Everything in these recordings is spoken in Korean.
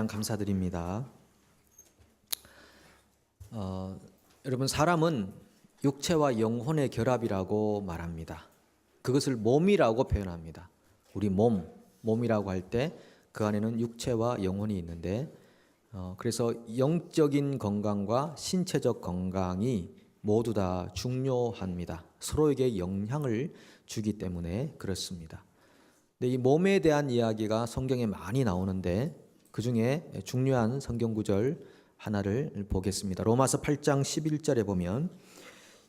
감사드립니다. 여러분, 사람은 육체와 영혼의 결합이라고 말합니다. 그것을 몸이라고 표현합니다. 우리 몸이라고 할 때 그 안에는 육체와 영혼이 있는데, 그래서 영적인 건강과 신체적 건강이 모두 다 중요합니다. 서로에게 영향을 주기 때문에 그렇습니다. 근데 이 몸에 대한 이야기가 성경에 많이 나오는데 그 중에 중요한 성경 구절 하나를 보겠습니다. 로마서 8장 11절에 보면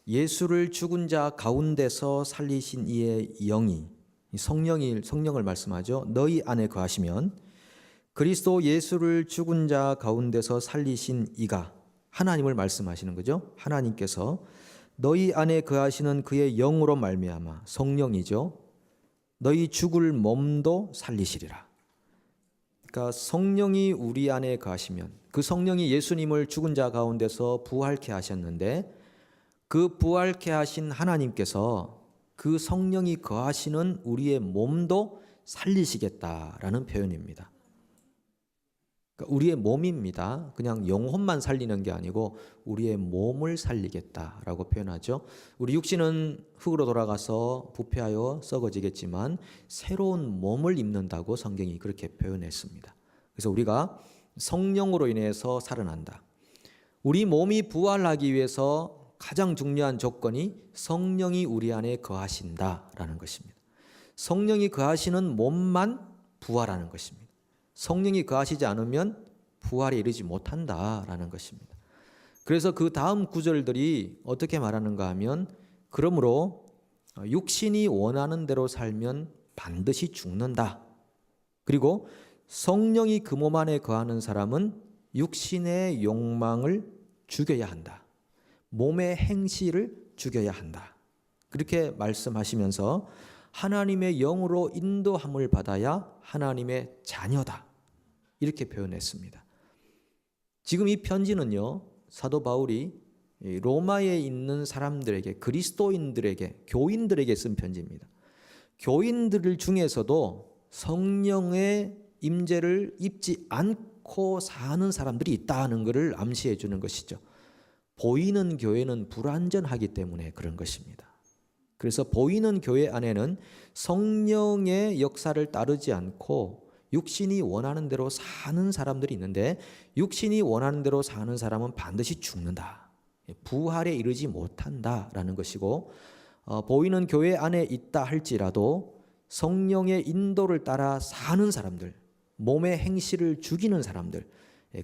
예수를 죽은 자 가운데서 살리신 이의 영이, 성령을 말씀하죠. 너희 안에 거하시면 그리스도 예수를 죽은 자 가운데서 살리신 이가, 하나님을 말씀하시는 거죠. 하나님께서 너희 안에 거하시는 그의 영으로 말미암아, 성령이죠, 너희 죽을 몸도 살리시리라. 그러니까 성령이 우리 안에 거하시면, 그 성령이 예수님을 죽은 자 가운데서 부활케 하셨는데 그 부활케 하신 하나님께서 그 성령이 거하시는 우리의 몸도 살리시겠다라는 표현입니다. 그러니까 우리의 몸입니다. 그냥 영혼만 살리는 게 아니고 우리의 몸을 살리겠다라고 표현하죠. 우리 육신은 흙으로 돌아가서 부패하여 썩어지겠지만 새로운 몸을 입는다고 성경이 그렇게 표현했습니다. 그래서 우리가 성령으로 인해서 살아난다. 우리 몸이 부활하기 위해서 가장 중요한 조건이 성령이 우리 안에 거하신다라는 것입니다. 성령이 거하시는 몸만 부활하는 것입니다. 성령이 거하시지 않으면 부활에 이르지 못한다라는 것입니다. 그래서 그 다음 구절들이 어떻게 말하는가 하면, 그러므로 육신이 원하는 대로 살면 반드시 죽는다. 그리고 성령이 그 몸 안에 거하는 사람은 육신의 욕망을 죽여야 한다. 몸의 행실을 죽여야 한다. 그렇게 말씀하시면서 하나님의 영으로 인도함을 받아야 하나님의 자녀다. 이렇게 표현했습니다. 지금 이 편지는요, 사도 바울이 로마에 있는 사람들에게, 그리스도인들에게, 교인들에게 쓴 편지입니다. 교인들 중에서도 성령의 임재를 입지 않고 사는 사람들이 있다는 것을 암시해 주는 것이죠. 보이는 교회는 불완전하기 때문에 그런 것입니다. 그래서 보이는 교회 안에는 성령의 역사를 따르지 않고 육신이 원하는 대로 사는 사람들이 있는데, 육신이 원하는 대로 사는 사람은 반드시 죽는다. 부활에 이르지 못한다라는 것이고, 보이는 교회 안에 있다 할지라도 성령의 인도를 따라 사는 사람들, 몸의 행실을 죽이는 사람들,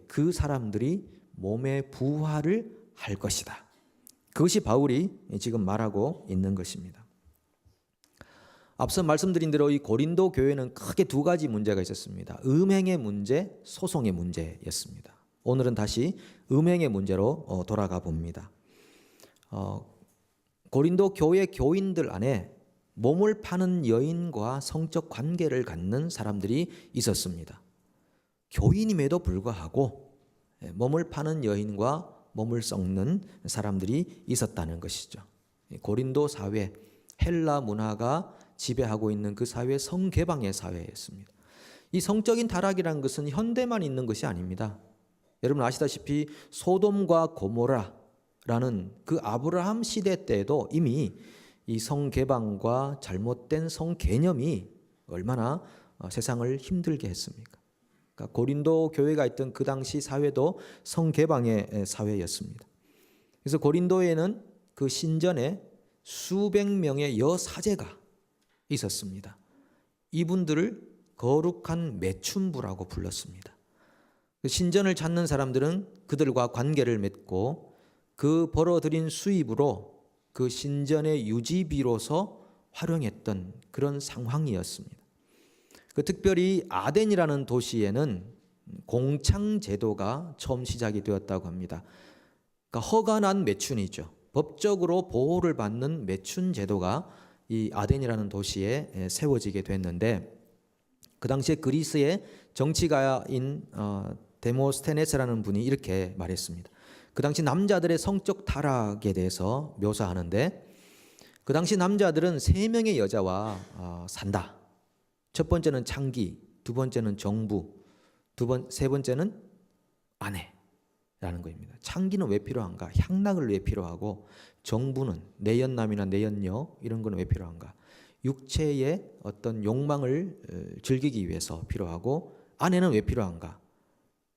그 사람들이 몸의 부활을 할 것이다. 그것이 바울이 지금 말하고 있는 것입니다. 앞서 말씀드린 대로 이 고린도 교회는 크게 두 가지 문제가 있었습니다. 음행의 문제, 소송의 문제였습니다. 오늘은 다시 음행의 문제로 돌아가 봅니다. 고린도 교회 교인들 안에 몸을 파는 여인과 성적 관계를 갖는 사람들이 있었습니다. 교인임에도 불구하고 몸을 파는 여인과 몸을 썩는 사람들이 있었다는 것이죠. 고린도 사회, 헬라 문화가 지배하고 있는 그 사회, 성개방의 사회였습니다. 이 성적인 타락이라는 것은 현대만 있는 것이 아닙니다. 여러분 아시다시피 소돔과 고모라라는 그 아브라함 시대 때에도 이미 이 성개방과 잘못된 성개념이 얼마나 세상을 힘들게 했습니까? 그러니까 고린도 교회가 있던 그 당시 사회도 성개방의 사회였습니다. 그래서 고린도에는 그 신전에 수백 명의 여사제가 있었습니다. 이분들을 거룩한 매춘부라고 불렀습니다. 그 신전을 찾는 사람들은 그들과 관계를 맺고 그 벌어들인 수입으로 그 신전의 유지비로서 활용했던 그런 상황이었습니다. 그 특별히 아덴이라는 도시에는 공창제도가 처음 시작이 되었다고 합니다. 그러니까 허가난 매춘이죠. 법적으로 보호를 받는 매춘제도가 이 아덴이라는 도시에 세워지게 됐는데, 그 당시에 그리스의 정치가인 데모스테네스라는 분이 이렇게 말했습니다. 그 당시 남자들의 성적 타락에 대해서 묘사하는데, 그 당시 남자들은 3명의 여자와 산다. 첫 번째는 창기, 두 번째는 정부, 세 번째는 아내라는 것입니다. 창기는 왜 필요한가? 향락을 왜 필요하고, 정부는 내연남이나 내연녀 이런 건 왜 필요한가? 육체의 어떤 욕망을 즐기기 위해서 필요하고, 아내는 왜 필요한가?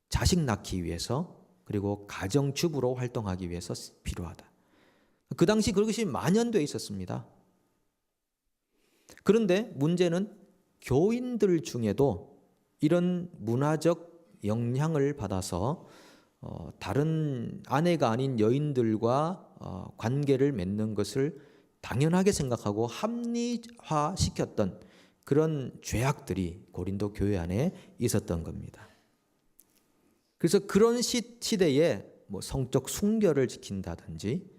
자식 낳기 위해서, 그리고 가정주부로 활동하기 위해서 필요하다. 그 당시 그것이 만연되어 있었습니다. 그런데 문제는 교인들 중에도 이런 문화적 영향을 받아서 다른 아내가 아닌 여인들과 관계를 맺는 것을 당연하게 생각하고 합리화시켰던 그런 죄악들이 고린도 교회 안에 있었던 겁니다. 그래서 그런 시대에 뭐 성적 순결을 지킨다든지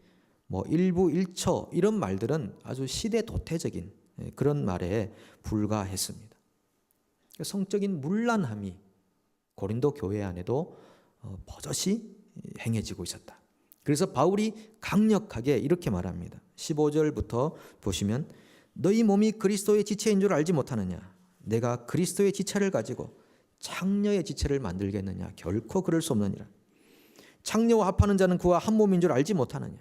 뭐 일부 일처 이런 말들은 아주 시대 도태적인 그런 말에 불과했습니다. 성적인 문란함이 고린도 교회 안에도 버젓이 행해지고 있었다. 그래서 바울이 강력하게 이렇게 말합니다. 15절부터 보시면 너희 몸이 그리스도의 지체인 줄 알지 못하느냐? 내가 그리스도의 지체를 가지고 창녀의 지체를 만들겠느냐? 결코 그럴 수 없느니라. 창녀와 합하는 자는 그와 한 몸인 줄 알지 못하느냐?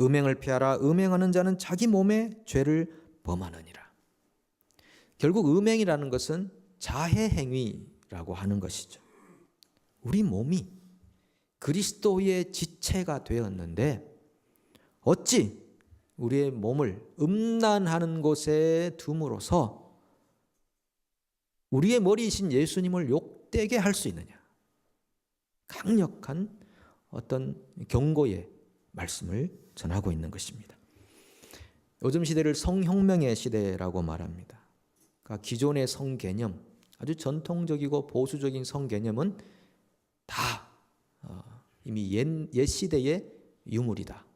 음행을 피하라. 음행하는 자는 자기 몸에 죄를 범하느니라. 결국 음행이라는 것은 자해 행위라고 하는 것이죠. 우리 몸이 그리스도의 지체가 되었는데 어찌 우리의 몸을 음란하는 곳에 둠으로써 우리의 머리이신 예수님을 욕되게 할 수 있느냐? 강력한 어떤 경고의 말씀을 전하고 있는 것입니다. 요즘 시대를 성혁명의 시대라고 말합니다. 그러니까 기존의 성 개념, 아주 전통적이고 보수적인 성 개념은 다 이미 옛 시대의 유물이다.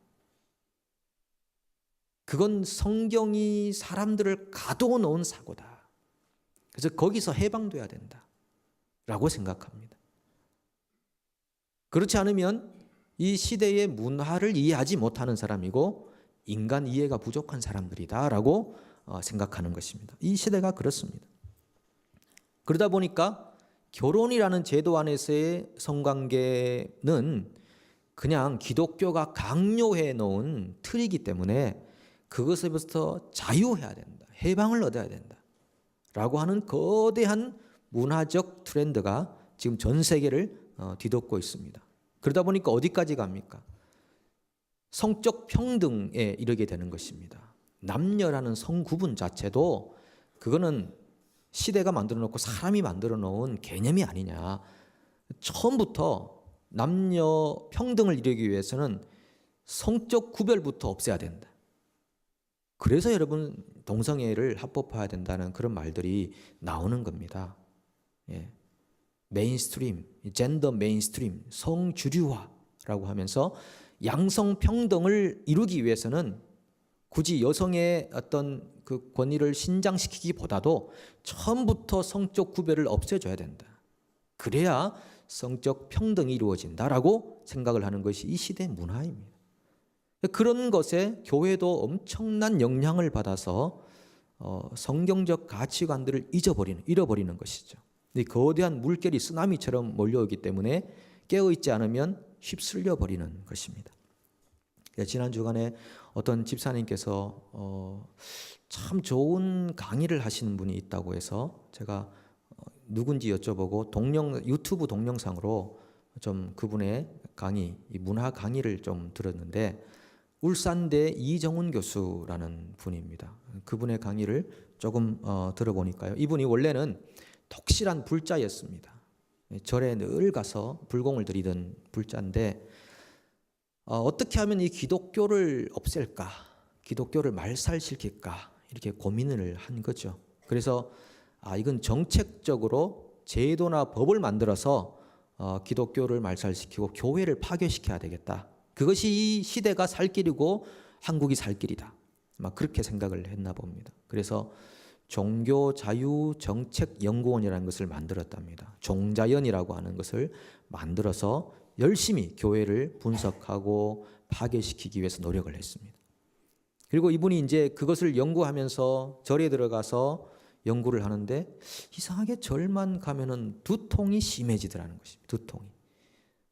그건 성경이 사람들을 가둬 놓은 사고다. 그래서 거기서 해방돼야 된다라고 생각합니다. 그렇지 않으면 이 시대의 문화를 이해하지 못하는 사람이고 인간 이해가 부족한 사람들이다라고 생각하는 것입니다. 이 시대가 그렇습니다. 그러다 보니까 결혼이라는 제도 안에서의 성관계는 그냥 기독교가 강요해 놓은 틀이기 때문에 그것에부터 자유해야 된다. 해방을 얻어야 된다. 라고 하는 거대한 문화적 트렌드가 지금 전 세계를 뒤덮고 있습니다. 그러다 보니까 어디까지 갑니까? 성적 평등에 이르게 되는 것입니다. 남녀라는 성구분 자체도 그거는 시대가 만들어 놓고 사람이 만들어 놓은 개념이 아니냐. 처음부터 남녀 평등을 이루기 위해서는 성적 구별부터 없애야 된다. 그래서 여러분 동성애를 합법화해야 된다는 그런 말들이 나오는 겁니다. 예. 메인스트림, 젠더 메인스트림, 성주류화라고 하면서 양성평등을 이루기 위해서는 굳이 여성의 어떤 그 권위를 신장시키기보다도 처음부터 성적 구별을 없애줘야 된다. 그래야 성적 평등이 이루어진다라고 생각을 하는 것이 이 시대의 문화입니다. 그런 것에 교회도 엄청난 영향을 받아서 성경적 가치관들을 잃어버리는 것이죠. 이 거대한 물결이 쓰나미처럼 몰려오기 때문에 깨어있지 않으면 휩쓸려 버리는 것입니다. 지난 주간에 어떤 집사님께서 참 좋은 강의를 하시는 분이 있다고 해서 제가 누군지 여쭤보고 유튜브 동영상으로 좀 그분의 강의, 이 문화 강의를 좀 들었는데 울산대 이정훈 교수라는 분입니다. 그분의 강의를 조금 들어보니까요. 이분이 원래는 독실한 불자였습니다. 절에 늘 가서 불공을 드리던 불자인데 어떻게 하면 이 기독교를 없앨까, 기독교를 말살시킬까 이렇게 고민을 한 거죠. 그래서 이건 정책적으로 제도나 법을 만들어서 기독교를 말살시키고 교회를 파괴시켜야 되겠다. 그것이 이 시대가 살 길이고 한국이 살 길이다. 그렇게 생각을 했나 봅니다. 그래서 종교자유정책연구원이라는 것을 만들었답니다. 종자연이라고 하는 것을 만들어서 열심히 교회를 분석하고 파괴시키기 위해서 노력을 했습니다. 그리고 이분이 이제 그것을 연구하면서 절에 들어가서 연구를 하는데 이상하게 절만 가면은 두통이 심해지더라는 것입니다. 두통이.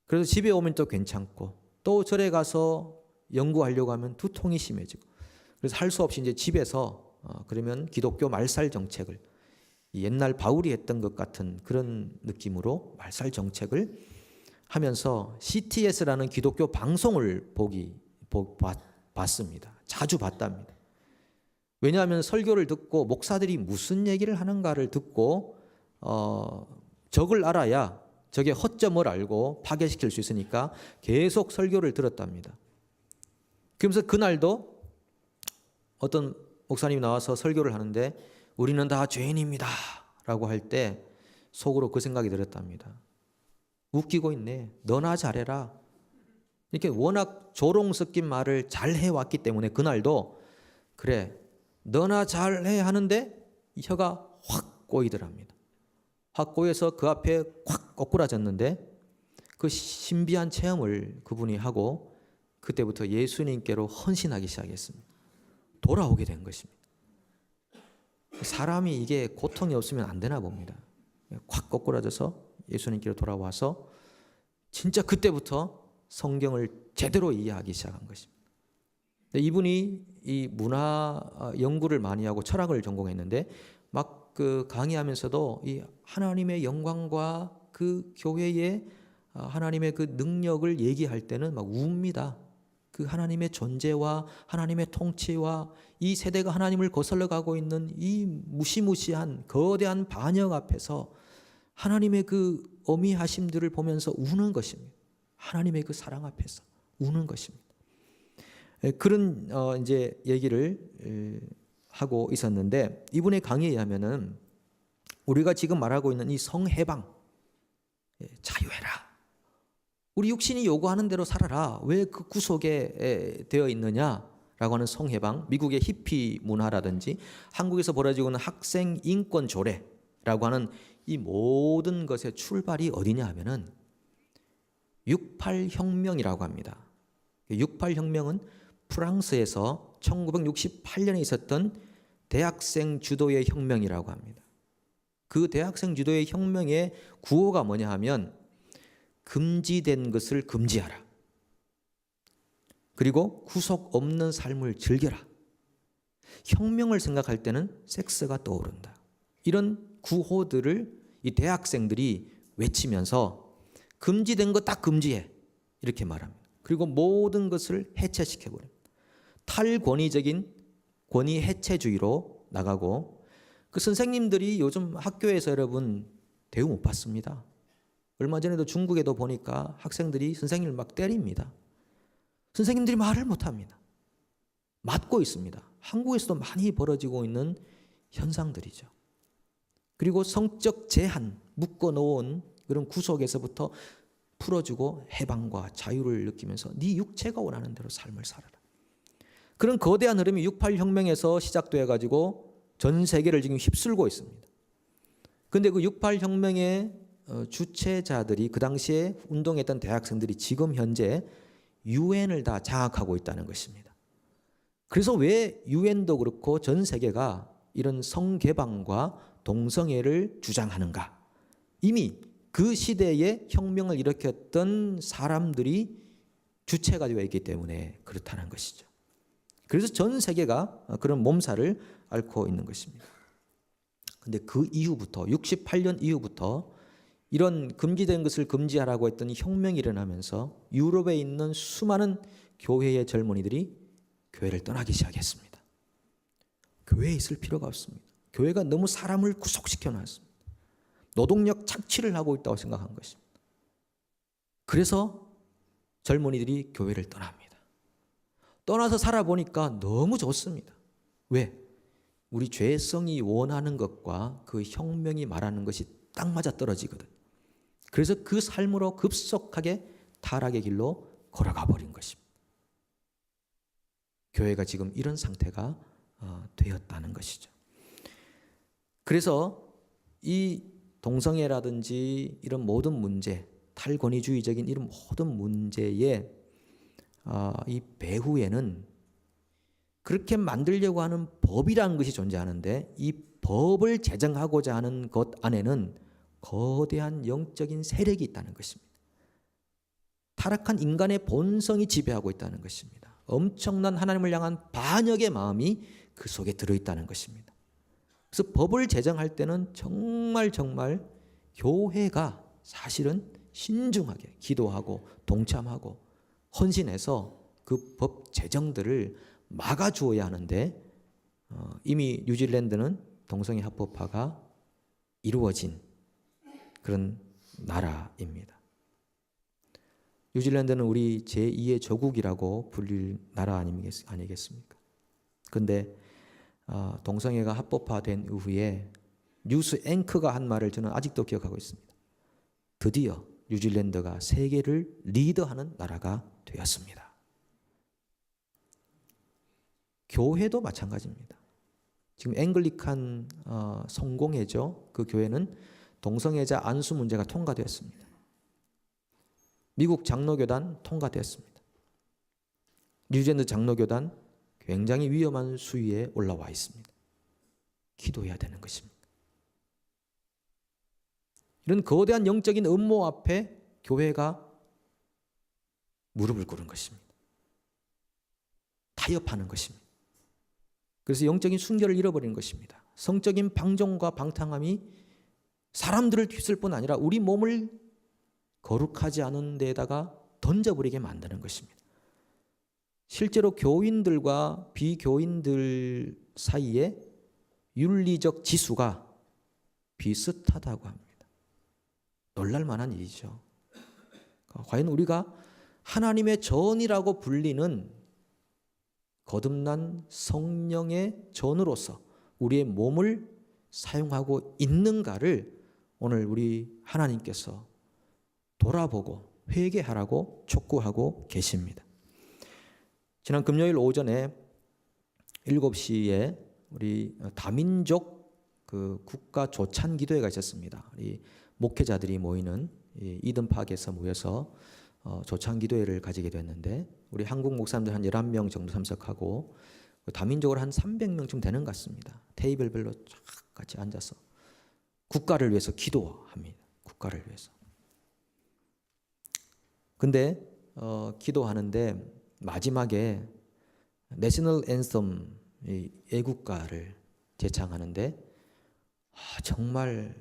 그래서 집에 오면 또 괜찮고 또 절에 가서 연구하려고 하면 두통이 심해지고, 그래서 할 수 없이 이제 집에서 그러면 기독교 말살 정책을, 옛날 바울이 했던 것 같은 그런 느낌으로 말살 정책을 하면서 CTS라는 기독교 방송을 봤습니다. 자주 봤답니다. 왜냐하면 설교를 듣고 목사들이 무슨 얘기를 하는가를 듣고 적을 알아야 적의 허점을 알고 파괴시킬 수 있으니까 계속 설교를 들었답니다. 그러면서 그날도 어떤 목사님이 나와서 설교를 하는데 우리는 다 죄인입니다 라고 할 때 속으로 그 생각이 들었답니다. 웃기고 있네. 너나 잘해라. 이렇게 워낙 조롱 섞인 말을 잘 해왔기 때문에 그날도 그래 너나 잘해 하는데 혀가 확 꼬이더랍니다. 확 꼬여서 그 앞에 확 꼬꾸라졌는데 그 신비한 체험을 그분이 하고 그때부터 예수님께로 헌신하기 시작했습니다. 돌아오게 된 것입니다. 사람이 이게 고통이 없으면 안 되나 봅니다. 확 거꾸라져서 예수님께로 돌아와서 진짜 그때부터 성경을 제대로 이해하기 시작한 것입니다. 이분이 이 문화 연구를 많이 하고 철학을 전공했는데 막 그 강의하면서도 이 하나님의 영광과 그 교회의 하나님의 그 능력을 얘기할 때는 막 웁니다. 그 하나님의 존재와 하나님의 통치와 이 세대가 하나님을 거슬러 가고 있는 이 무시무시한 거대한 반역 앞에서 하나님의 그 어미하심들을 보면서 우는 것입니다. 하나님의 그 사랑 앞에서 우는 것입니다. 그런 이제 얘기를 하고 있었는데 이분의 강의에 의하면은 우리가 지금 말하고 있는 이 성해방, 자유해라. 우리 육신이 요구하는 대로 살아라. 왜 그 구속에 되어 있느냐라고 하는 성해방, 미국의 히피 문화라든지 한국에서 벌어지고 있는 학생 인권 조례라고 하는 이 모든 것의 출발이 어디냐 하면은 68 혁명이라고 합니다. 68 혁명은 프랑스에서 1968년에 있었던 대학생 주도의 혁명이라고 합니다. 그 대학생 주도의 혁명의 구호가 뭐냐 하면 금지된 것을 금지하라. 그리고 구속 없는 삶을 즐겨라. 혁명을 생각할 때는 섹스가 떠오른다. 이런 구호들을 이 대학생들이 외치면서 금지된 거 딱 금지해. 이렇게 말합니다. 그리고 모든 것을 해체시켜버립니다. 탈권위적인 권위 해체주의로 나가고, 그 선생님들이 요즘 학교에서 여러분 대우 못 받습니다. 얼마 전에도 중국에도 보니까 학생들이 선생님을 막 때립니다. 선생님들이 말을 못합니다. 맞고 있습니다. 한국에서도 많이 벌어지고 있는 현상들이죠. 그리고 성적 제한, 묶어놓은 그런 구속에서부터 풀어주고 해방과 자유를 느끼면서 네 육체가 원하는 대로 삶을 살아라. 그런 거대한 흐름이 68 혁명에서 시작되어 가지고 전 세계를 지금 휩쓸고 있습니다. 그런데 그 68 혁명의 주체자들이, 그 당시에 운동했던 대학생들이 지금 현재 유엔을 다 장악하고 있다는 것입니다. 그래서 왜 유엔도 그렇고 전 세계가 이런 성개방과 동성애를 주장하는가? 이미 그 시대에 혁명을 일으켰던 사람들이 주체가 되어 있기 때문에 그렇다는 것이죠. 그래서 전 세계가 그런 몸살을 앓고 있는 것입니다. 그런데 그 이후부터 68년 이후부터 이런 금지된 것을 금지하라고 했던 혁명이 일어나면서 유럽에 있는 수많은 교회의 젊은이들이 교회를 떠나기 시작했습니다. 교회에 있을 필요가 없습니다. 교회가 너무 사람을 구속시켜 놨습니다. 노동력 착취를 하고 있다고 생각한 것입니다. 그래서 젊은이들이 교회를 떠납니다. 떠나서 살아보니까 너무 좋습니다. 왜? 우리 죄성이 원하는 것과 그 혁명이 말하는 것이 딱 맞아 떨어지거든. 그래서 그 삶으로 급속하게 타락의 길로 걸어가 버린 것입니다. 교회가 지금 이런 상태가 되었다는 것이죠. 그래서 이 동성애라든지 이런 모든 문제, 탈권위주의적인 이런 모든 문제에 이 배후에는 그렇게 만들려고 하는 법이라는 것이 존재하는데 이 법을 제정하고자 하는 것 안에는 거대한 영적인 세력이 있다는 것입니다. 타락한 인간의 본성이 지배하고 있다는 것입니다. 엄청난 하나님을 향한 반역의 마음이 그 속에 들어있다는 것입니다. 그래서 법을 제정할 때는 정말 교회가 사실은 신중하게 기도하고 동참하고 헌신해서 그 법 제정들을 막아주어야 하는데 이미 뉴질랜드는 동성애 합법화가 이루어진 그런 나라입니다. 뉴질랜드는 우리 제2의 조국이라고 불릴 나라 아니겠습니까? 그런데 동성애가 합법화된 이후에 뉴스 앵커가 한 말을 저는 아직도 기억하고 있습니다. 드디어 뉴질랜드가 세계를 리더하는 나라가 되었습니다. 교회도 마찬가지입니다. 지금 앵글리칸 성공회죠. 그 교회는 동성애자 안수 문제가 통과되었습니다. 미국 장로교단 통과되었습니다. 뉴질랜드 장로교단 굉장히 위험한 수위에 올라와 있습니다. 기도해야 되는 것입니다. 이런 거대한 영적인 음모 앞에 교회가 무릎을 꿇은 것입니다. 타협하는 것입니다. 그래서 영적인 순결을 잃어버리는 것입니다. 성적인 방종과 방탕함이 사람들을 뒤쓸 뿐 아니라 우리 몸을 거룩하지 않은 데다가 던져버리게 만드는 것입니다. 실제로 교인들과 비교인들 사이에 윤리적 지수가 비슷하다고 합니다. 놀랄 만한 일이죠. 과연 우리가 하나님의 전이라고 불리는 거듭난 성령의 전으로서 우리의 몸을 사용하고 있는가를 오늘 우리 하나님께서 돌아보고 회개하라고 촉구하고 계십니다. 지난 금요일 오전에 7시에 우리 다민족 그 국가 조찬 기도회가 있었습니다. 우리 목회자들이 모이는 이든팍에서 모여서 조찬 기도회를 가지게 됐는데 우리 한국 목사님들 한 11명 정도 참석하고 다민족으로 한 300명쯤 되는 것 같습니다. 테이블별로 쫙 같이 앉아서 국가를 위해서 기도합니다. 국가를 위해서. 근데 기도하는데 마지막에 내셔널 앤섬 애국가를 제창하는데 정말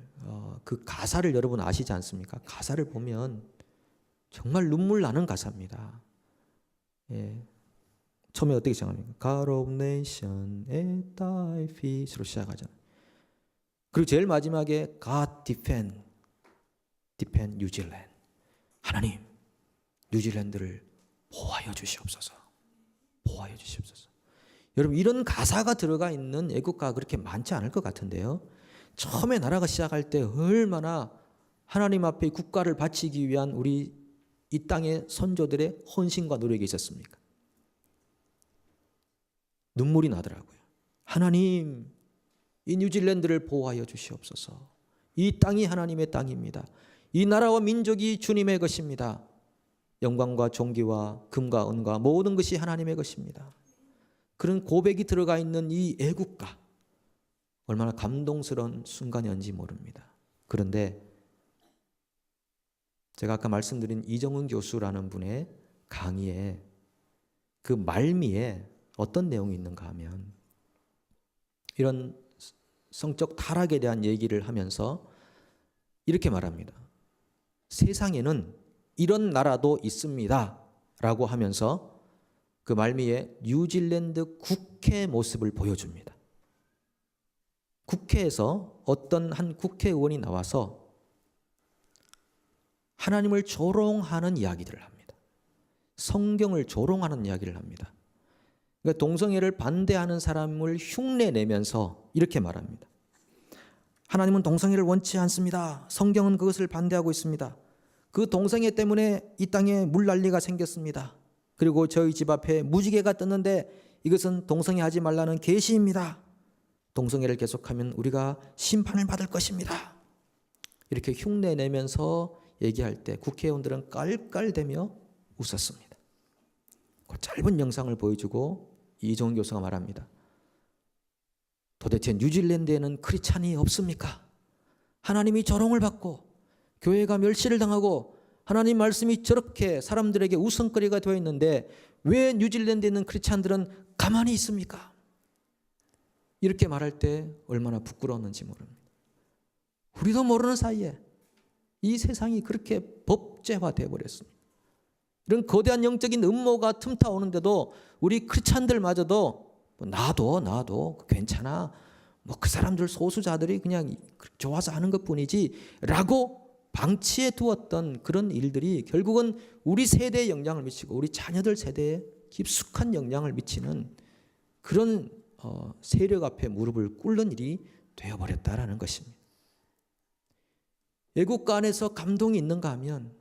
그 가사를 여러분 아시지 않습니까? 가사를 보면 정말 눈물 나는 가사입니다. 예. 처음에 어떻게 시작합니까? God of nation at thy feet으로 시작하잖아요. 그리고 제일 마지막에 God defend New Zealand. 하나님, 뉴질랜드를 보호하여 주시옵소서. 보호하여 주시옵소서. 여러분 이런 가사가 들어가 있는 애국가가 그렇게 많지 않을 것 같은데요. 처음에 나라가 시작할 때 얼마나 하나님 앞에 국가를 바치기 위한 우리 이 땅의 선조들의 헌신과 노력이 있었습니까? 눈물이 나더라고요. 하나님, 이 뉴질랜드를 보호하여 주시옵소서. 이 땅이 하나님의 땅입니다. 이 나라와 민족이 주님의 것입니다. 영광과 존귀와 금과 은과 모든 것이 하나님의 것입니다. 그런 고백이 들어가 있는 이 애국가, 얼마나 감동스러운 순간이었는지 모릅니다. 그런데 제가 아까 말씀드린 이정은 교수라는 분의 강의에 그 말미에 어떤 내용이 있는가 하면 이런 성적 타락에 대한 얘기를 하면서 이렇게 말합니다. 세상에는 이런 나라도 있습니다 라고 하면서 그 말미에 뉴질랜드 국회 모습을 보여줍니다. 국회에서 어떤 한 국회의원이 나와서 하나님을 조롱하는 이야기들을 합니다. 성경을 조롱하는 이야기를 합니다. 그러니까 동성애를 반대하는 사람을 흉내내면서 이렇게 말합니다. 하나님은 동성애를 원치 않습니다. 성경은 그것을 반대하고 있습니다. 그 동성애 때문에 이 땅에 물난리가 생겼습니다. 그리고 저희 집 앞에 무지개가 떴는데 이것은 동성애 하지 말라는 계시입니다. 동성애를 계속하면 우리가 심판을 받을 것입니다. 이렇게 흉내내면서 얘기할 때 국회의원들은 깔깔대며 웃었습니다. 그 짧은 영상을 보여주고 이종훈 교수가 말합니다. 도대체 뉴질랜드에는 크리스찬이 없습니까? 하나님이 조롱을 받고 교회가 멸시를 당하고 하나님 말씀이 저렇게 사람들에게 우스갯거리가 되어 있는데 왜 뉴질랜드에 있는 크리스찬들은 가만히 있습니까? 이렇게 말할 때 얼마나 부끄러웠는지 모릅니다. 우리도 모르는 사이에 이 세상이 그렇게 법제화되어 버렸습니다. 이런 거대한 영적인 음모가 틈타오는데도 우리 크리스찬들마저도 나도 괜찮아. 그 사람들 소수자들이 그냥 좋아서 하는 것뿐이지 라고 방치해 두었던 그런 일들이 결국은 우리 세대에 영향을 미치고 우리 자녀들 세대에 깊숙한 영향을 미치는 그런 세력 앞에 무릎을 꿇는 일이 되어버렸다라는 것입니다. 애국가 안에서 감동이 있는가 하면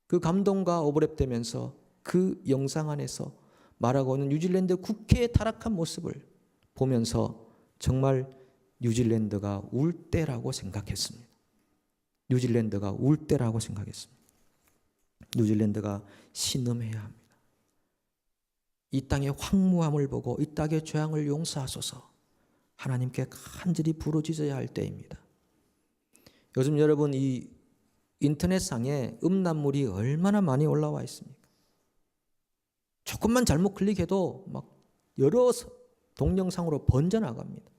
그 감동과 오버랩되면서 그 영상 안에서 말하고 있는 뉴질랜드 국회의 타락한 모습을 보면서 정말 뉴질랜드가 울 때라고 생각했습니다. 뉴질랜드가 울 때라고 생각했습니다. 뉴질랜드가 신음해야 합니다. 이 땅의 황무함을 보고 이 땅의 죄악을 용서하소서 하나님께 간절히 부르짖어야 할 때입니다. 요즘 여러분 이 인터넷상에 음란물이 얼마나 많이 올라와 있습니까? 조금만 잘못 클릭해도 막 여러 동영상으로 번져나갑니다.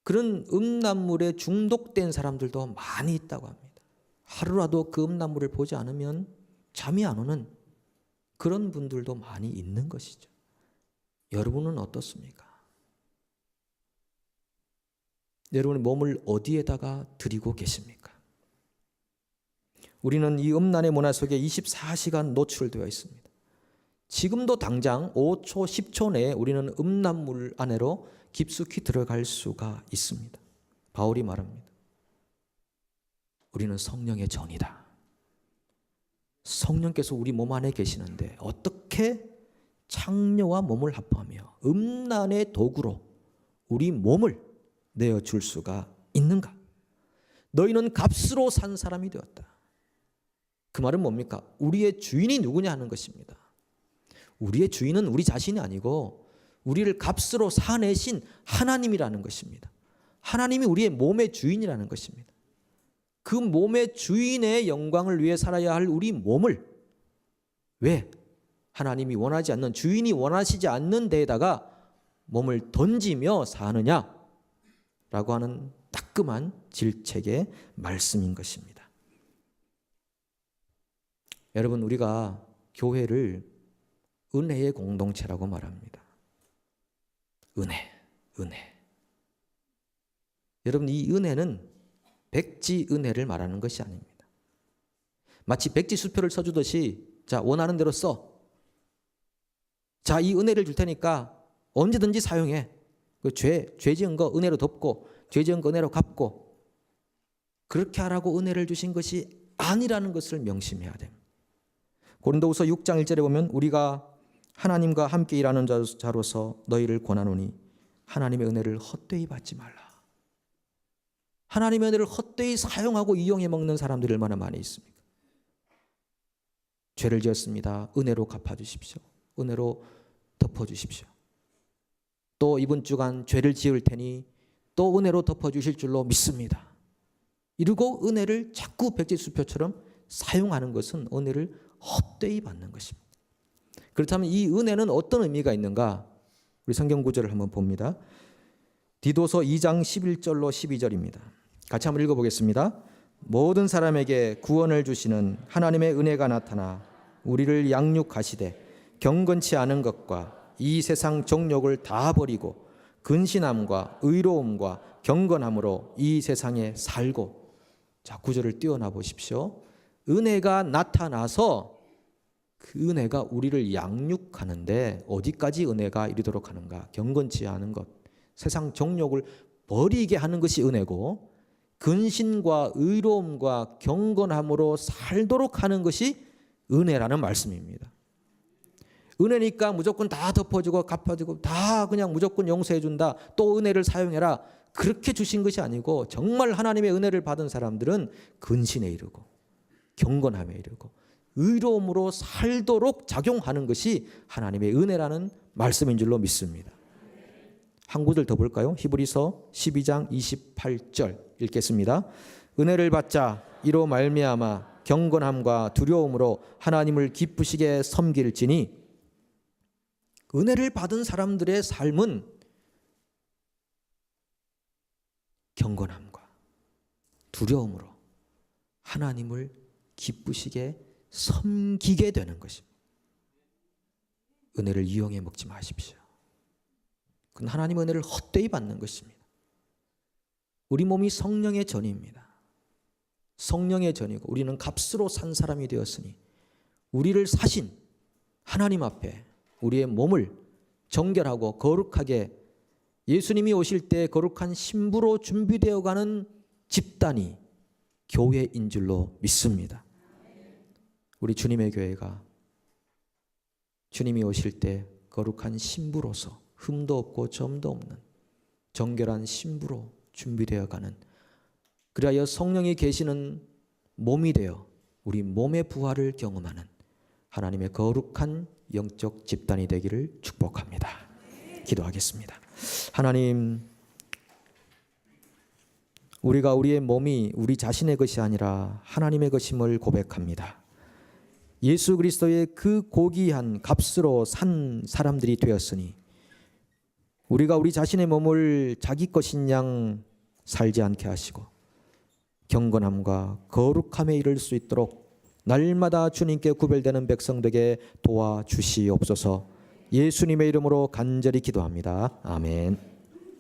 그런 음란물에 중독된 사람들도 많이 있다고 합니다. 하루라도 그 음란물을 보지 않으면 잠이 안 오는 그런 분들도 많이 있는 것이죠. 여러분은 어떻습니까? 여러분의 몸을 어디에다가 드리고 계십니까? 우리는 이 음란의 문화 속에 24시간 노출되어 있습니다. 지금도 당장 5초, 10초 내에 우리는 음란물 안으로 깊숙이 들어갈 수가 있습니다. 바울이 말합니다. 우리는 성령의 전이다. 성령께서 우리 몸 안에 계시는데 어떻게 창녀와 몸을 합하며 음란의 도구로 우리 몸을 내어줄 수가 있는가? 너희는 값으로 산 사람이 되었다. 그 말은 뭡니까? 우리의 주인이 누구냐 하는 것입니다. 우리의 주인은 우리 자신이 아니고 우리를 값으로 사내신 하나님이라는 것입니다. 하나님이 우리의 몸의 주인이라는 것입니다. 그 몸의 주인의 영광을 위해 살아야 할 우리 몸을 왜 하나님이 원하지 않는, 주인이 원하시지 않는 데에다가 몸을 던지며 사느냐라고 하는 따끔한 질책의 말씀인 것입니다. 여러분, 우리가 교회를 은혜의 공동체라고 말합니다. 은혜. 여러분, 이 은혜는 백지 은혜를 말하는 것이 아닙니다. 마치 백지 수표를 써주듯이 자, 원하는 대로 써. 자, 이 은혜를 줄 테니까 언제든지 사용해. 그 죄 지은 거 은혜로 덮고 죄 지은 거 은혜로 갚고 그렇게 하라고 은혜를 주신 것이 아니라는 것을 명심해야 됩니다. 고린도후서 6장 1절에 보면 우리가 하나님과 함께 일하는 자로서 너희를 권하노니 하나님의 은혜를 헛되이 받지 말라. 하나님의 은혜를 헛되이 사용하고 이용해 먹는 사람들이 얼마나 많이 있습니까? 죄를 지었습니다. 은혜로 갚아주십시오. 은혜로 덮어주십시오. 또 이번 주간 죄를 지을 테니 또 은혜로 덮어주실 줄로 믿습니다. 이러고 은혜를 자꾸 백지수표처럼 사용하는 것은 은혜를 헛되이 받는 것입니다. 그렇다면 이 은혜는 어떤 의미가 있는가? 우리 성경 구절을 한번 봅니다. 디도서 2장 11절로 12절입니다. 같이 한번 읽어보겠습니다. 모든 사람에게 구원을 주시는 하나님의 은혜가 나타나 우리를 양육하시되 경건치 않은 것과 이 세상 정욕을 다 버리고 근신함과 의로움과 경건함으로 이 세상에 살고. 자, 구절을 띄워놔 보십시오. 은혜가 나타나서 그 은혜가 우리를 양육하는데 어디까지 은혜가 이르도록 하는가? 경건치 않은 것, 세상 정욕을 버리게 하는 것이 은혜고 근신과 의로움과 경건함으로 살도록 하는 것이 은혜라는 말씀입니다. 은혜니까 무조건 다 덮어주고 갚아주고 다 그냥 무조건 용서해준다. 또 은혜를 사용해라. 그렇게 주신 것이 아니고 정말 하나님의 은혜를 받은 사람들은 근신에 이르고 경건함에 이르고 의로움으로 살도록 작용하는 것이 하나님의 은혜라는 말씀인 줄로 믿습니다. 한 구절 더 볼까요? 히브리서 12장 28절 읽겠습니다. 은혜를 받자 이로 말미암아 경건함과 두려움으로 하나님을 기쁘시게 섬길지니. 은혜를 받은 사람들의 삶은 경건함과 두려움으로 하나님을 기쁘시게 섬기게 되는 것입니다. 은혜를 이용해 먹지 마십시오. 그건 하나님의 은혜를 헛되이 받는 것입니다. 우리 몸이 성령의 전입니다. 성령의 전이고 우리는 값으로 산 사람이 되었으니 우리를 사신 하나님 앞에 우리의 몸을 정결하고 거룩하게 예수님이 오실 때 거룩한 신부로 준비되어가는 집단이 교회인 줄로 믿습니다. 우리 주님의 교회가 주님이 오실 때 거룩한 신부로서 흠도 없고 점도 없는 정결한 신부로 준비되어가는, 그리하여 성령이 계시는 몸이 되어 우리 몸의 부활을 경험하는 하나님의 거룩한 영적 집단이 되기를 축복합니다. 기도하겠습니다. 하나님, 우리가 우리의 몸이 우리 자신의 것이 아니라 하나님의 것임을 고백합니다. 예수 그리스도의 그 고귀한 값으로 산 사람들이 되었으니 우리가 우리 자신의 몸을 자기 것인 양 살지 않게 하시고 경건함과 거룩함에 이를 수 있도록 날마다 주님께 구별되는 백성 되게 도와주시옵소서. 예수님의 이름으로 간절히 기도합니다. 아멘.